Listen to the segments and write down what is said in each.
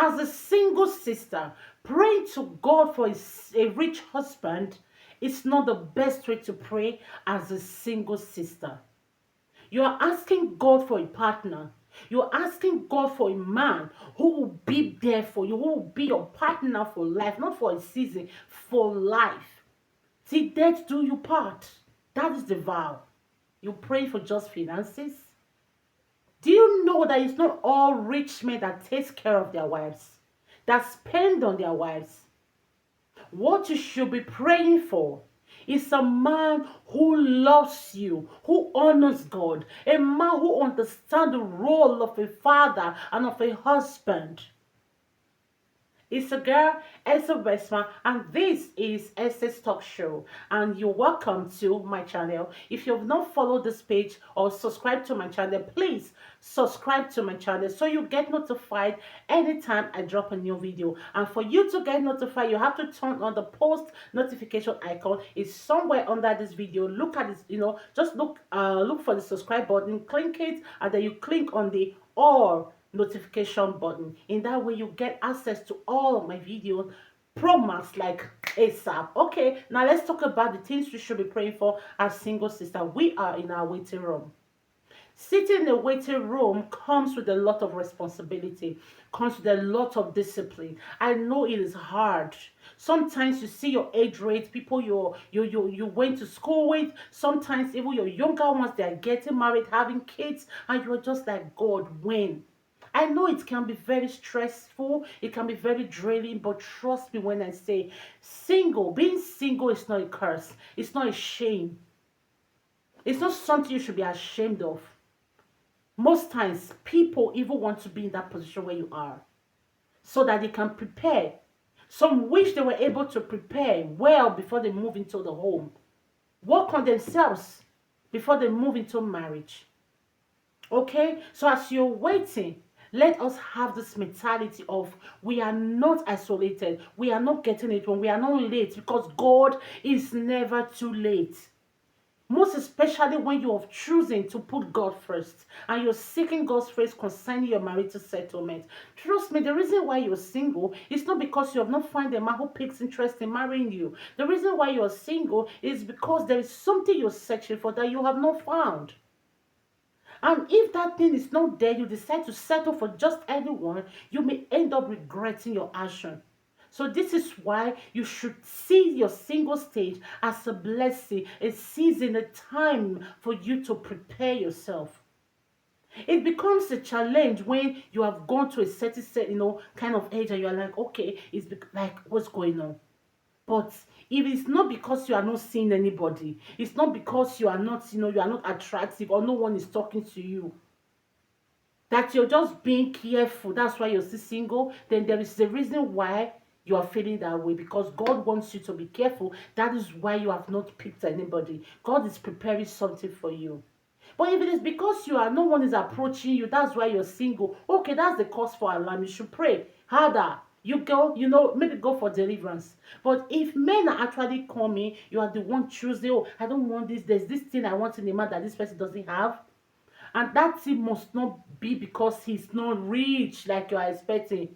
As a single sister, praying to God for a rich husband is not the best way to pray as a single sister. You are asking God for a partner. You're asking God for a man who will be there for you, who will be your partner for life, not for a season, for life. See, death do you part. That is the vow. You pray for just finances. Do you know that it's not all rich men that takes care of their wives, that spend on their wives? What you should be praying for is a man who loves you, who honors God, a man who understands the role of a father and of a husband. It's a girl, Esther Westman, and this is Esther's Talk Show. And you're welcome to my channel. If you have not followed this page or subscribed to my channel, please subscribe to my channel so you get notified anytime I drop a new video. And for you to get notified, you have to turn on the post notification icon. It's somewhere under this video. Look at this, just look for the subscribe button, click it, and then you click on the all notification button. In that way you get access to all of my videos pro max like ASAP. Okay, now let's talk about the things we should be praying for as single sister. We are in our waiting room. Sitting in the waiting room comes with a lot of responsibility, comes with a lot of discipline. I know it is hard. Sometimes you see your age rate, people you went to school with, sometimes even your younger ones, they are getting married, having kids, and you're just like, God, when? I know it can be very stressful, it can be very draining, but trust me when I say being single is not a curse, it's not a shame, it's not something you should be ashamed of. Most times, people even want to be in that position where you are so that they can prepare. Some wish they were able to prepare well before they move into the home, work on themselves before they move into marriage. Okay, so as you're waiting, let us have this mentality of we are not isolated, we are not getting it wrong, we are not late, because God is never too late. Most especially when you are choosing to put God first and you're seeking God's face concerning your marital settlement. Trust me, the reason why you're single is not because you have not found a man who takes interest in marrying you. The reason why you're single is because there is something you're searching for that you have not found. And if that thing is not there, you decide to settle for just anyone, you may end up regretting your action. So this is why you should see your single stage as a blessing, a season, a time for you to prepare yourself. It becomes a challenge when you have gone to a certain, kind of age and you're like, okay, like, what's going on? But if it's not because you are not seeing anybody, it's not because you are not, you are not attractive or no one is talking to you, that you're just being careful, that's why you're still single, then there is a reason why you are feeling that way, because God wants you to be careful. That is why you have not picked anybody. God is preparing something for you. But if it is because no one is approaching you, that's why you're single. Okay, that's the cause for alarm. You should pray harder. You go, maybe go for deliverance. But if men are actually coming, you are the one choosing, oh, I don't want this. There's this thing I want in a man that this person doesn't have. And that thing must not be because he's not rich like you are expecting.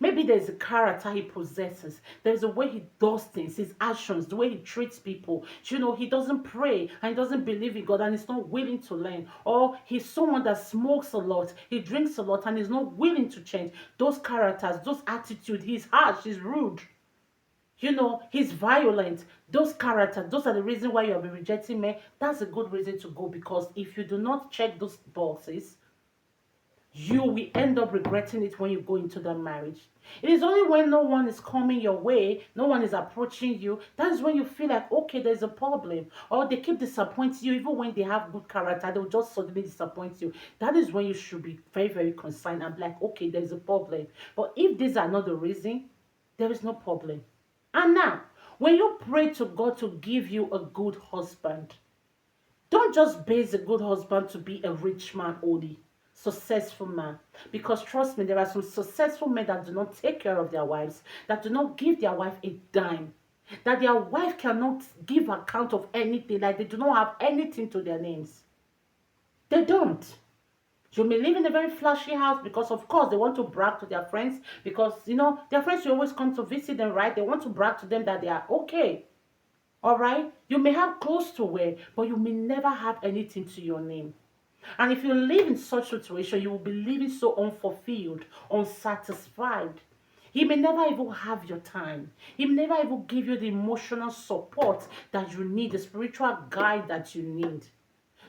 Maybe there's a character he possesses. There's a way he does things, his actions, the way he treats people. He doesn't pray and he doesn't believe in God and he's not willing to learn. Or he's someone that smokes a lot, he drinks a lot and he's not willing to change. Those characters, those attitudes, he's harsh, he's rude. He's violent. Those characters, those are the reason why you'll be rejecting men. That's a good reason to go, because if you do not check those boxes, you will end up regretting it when you go into that marriage. It is only when no one is coming your way, no one is approaching you, that is when you feel like, okay, there's a problem. Or they keep disappointing you, even when they have good character, they'll just suddenly disappoint you. That is when you should be very, very concerned and be like, okay, there's a problem. But if these are not the reason, there is no problem. And now, when you pray to God to give you a good husband, don't just base a good husband to be a rich man only, successful man. Because trust me, there are some successful men that do not take care of their wives, that do not give their wife a dime, that their wife cannot give account of anything, like they do not have anything to their names. They don't. You may live in a very flashy house because, of course, they want to brag to their friends because, their friends will always come to visit them, right? They want to brag to them that they are okay. All right? You may have clothes to wear, but you may never have anything to your name. And if you live in such situation, you will be living so unfulfilled, unsatisfied. He may never even have your time. He may never even give you the emotional support that you need, the spiritual guide that you need.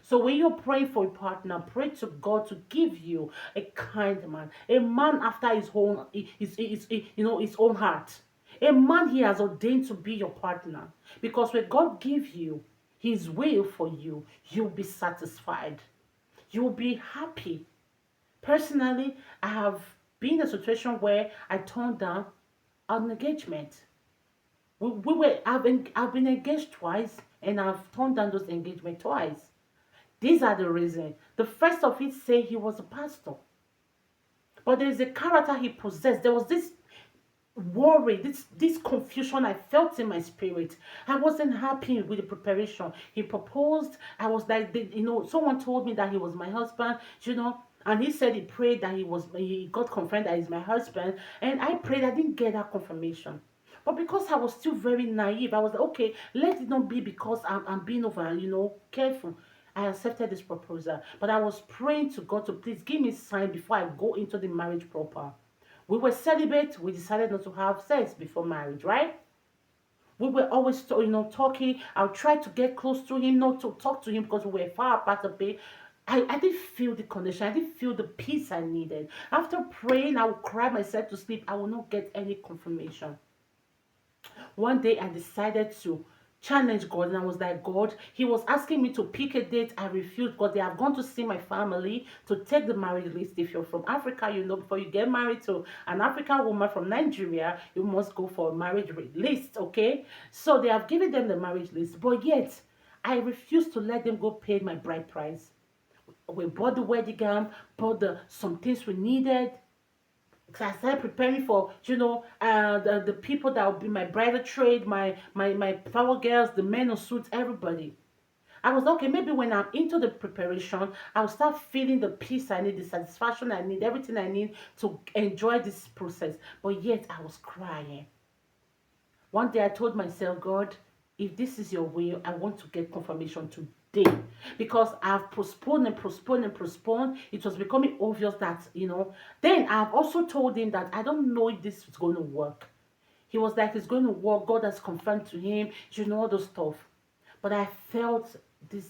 So when you're praying for a partner, pray to God to give you a kind man, a man after his own heart, a man He has ordained to be your partner. Because when God gives you His will for you, you'll be satisfied. You'll be happy. Personally, I have been in a situation where I turned down an engagement. I've been engaged twice, and I've turned down those engagement twice. These are the reasons. The first of it say he was a pastor, but there is a character he possessed. There was this worry, this confusion I felt in my spirit. I wasn't happy with the preparation. He proposed. I was like, someone told me that he was my husband, and he said he prayed that he got confirmed that he's my husband, and I prayed. I didn't get that confirmation. But because I was still very naive, I was like, okay, let it not be because I'm being over, careful. I accepted this proposal, but I was praying to God to please give me a sign before I go into the marriage proper. We were celibate. We decided not to have sex before marriage, right? We were always, talking. I'll try to get close to him, not to talk to him because we were far apart a bit. I didn't feel the connection. I didn't feel the peace I needed. After praying, I would cry myself to sleep. I will not get any confirmation. One day I decided to challenge God, and I was like, God, He was asking me to pick a date. I refused because they have gone to see my family to take the marriage list. If you're from Africa, before you get married to an African woman from Nigeria, you must go for a marriage list, okay? So they have given them the marriage list, but yet I refused to let them go pay my bride price. We bought the wedding gown, bought some things we needed. So I started preparing for, the people that will be my bridal trade, my flower girls, the men on suits, everybody. I was okay, maybe when I'm into the preparation, I'll start feeling the peace I need, the satisfaction I need, everything I need to enjoy this process. But yet I was crying. One day I told myself, God, if this is your will, I want to get confirmation today. Because I've postponed and postponed and postponed. It was becoming obvious that, Then I've also told him that I don't know if this is going to work. He was like, it's going to work. God has confirmed to him, all those stuff. But I felt this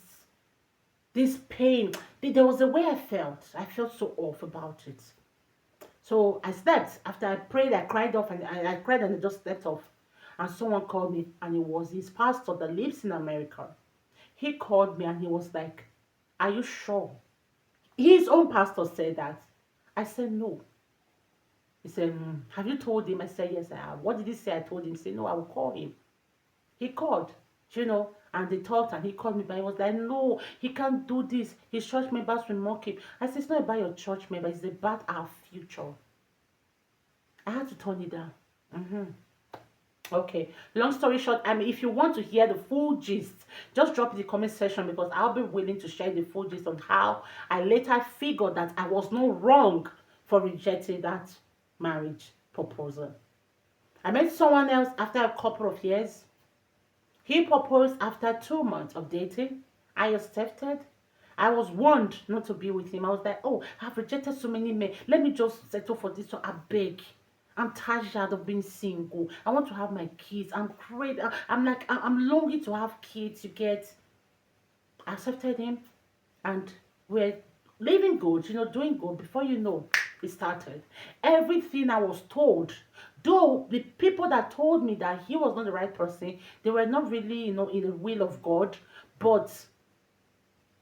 this pain. There was a way I felt. I felt so off about it. So I slept. After I prayed, I cried off and I cried and I just slept off. And someone called me, and it was his pastor that lives in America. He called me and he was like, are you sure? His own pastor said that. I said, no. He said, have you told him? I said, yes, I have. What did he say? I told him. He said, no, I will call him. He called, and they talked and he called me, but he was like, no, he can't do this. His church members will mock him. I said, it's not about your church member, it's about our future. I had to turn it down. Okay, long story short, if you want to hear the full gist, just drop in the comment section because I'll be willing to share the full gist on how I later figured that I was not wrong for rejecting that marriage proposal. I met someone else after a couple of years. He proposed after 2 months of dating. I accepted. I was warned not to be with him. I was like, oh, I've rejected so many men. Let me just settle for this one. I beg. I'm tired of being single. I want to have my kids. I'm great. I'm like, I'm longing to have kids. You get. I accepted him, and we're living good, doing good. Before you know, it started. Everything I was told, though the people that told me that he was not the right person, they were not really, in the will of God, but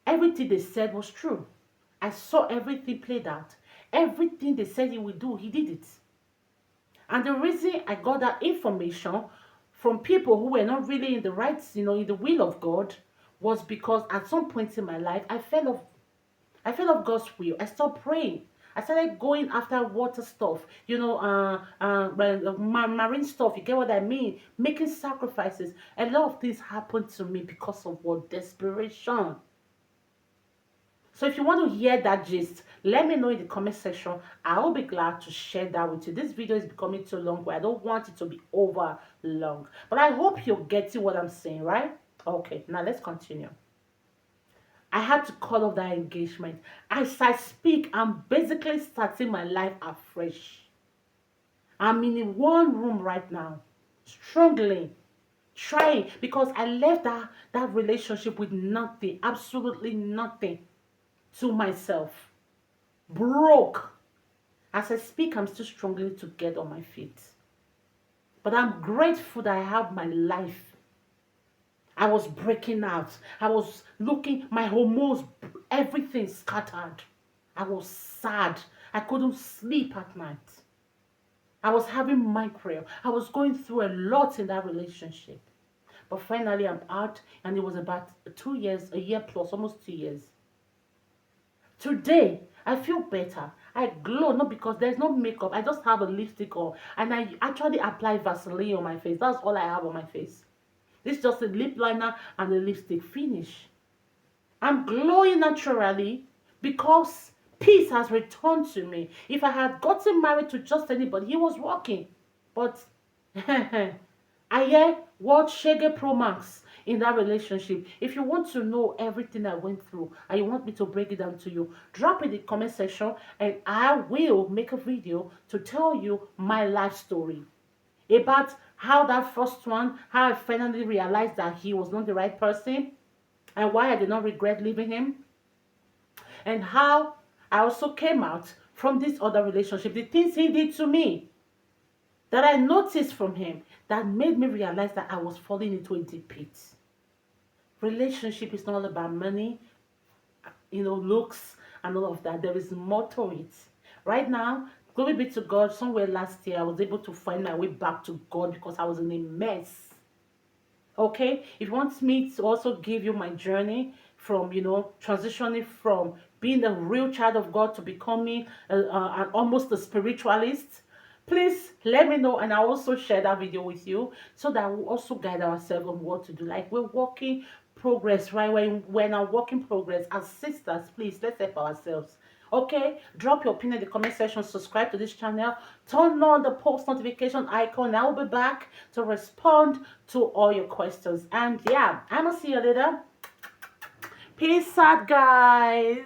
everything they said was true. I saw everything played out. Everything they said he would do, he did it. And the reason I got that information from people who were not really in the right, in the will of God, was because at some point in my life, I fell off God's will. I stopped praying. I started going after water stuff, marine stuff. You get what I mean? Making sacrifices. A lot of things happened to me because of what? Desperation. So if you want to hear that gist, let me know in the comment section. I will be glad to share that with you. This video is becoming too long, but I don't want it to be over long. But I hope you're getting what I'm saying, right? Okay, now let's continue. I had to call off that engagement. As I speak, I'm basically starting my life afresh. I'm in one room right now, struggling, trying, because I left that relationship with nothing, absolutely nothing to myself. Broke. As I speak, I'm still struggling to get on my feet. But I'm grateful that I have my life. I was breaking out. I was looking, my hormones, everything scattered. I was sad. I couldn't sleep at night. I was having migraine. I was going through a lot in that relationship. But finally, I'm out, and it was about 2 years, a year plus, almost 2 years. Today, I feel better. I glow, not because there's no makeup. I just have a lipstick on, and I actually apply Vaseline on my face. That's all I have on my face. This is just a lip liner and a lipstick finish. I'm glowing naturally because peace has returned to me. If I had gotten married to just anybody, he was working. But I hear what Shege Pro Max in that relationship. If you want to know everything I went through and you want me to break it down to you, drop in the comment section and I will make a video to tell you my life story about how that first one, how I finally realized that he was not the right person and why I did not regret leaving him, and how I also came out from this other relationship, the things he did to me that I noticed from him that made me realize that I was falling into a deep pit. Relationship is not all about money, looks and all of that. There is more to it. Right now, glory be to God, somewhere last year I was able to find my way back to God because I was in a mess. Okay, if you want me to also give you my journey from transitioning from being a real child of God to becoming almost a spiritualist, please let me know and I'll also share that video with you so that we'll also guide ourselves on what to do. Like, we're walking progress, right? When I'm working progress as sisters, please let's help ourselves. Okay, drop your opinion in the comment section, subscribe to this channel, turn on the post notification icon. I will be back to respond to all your questions. And yeah, I'm gonna see you later. Peace out, guys.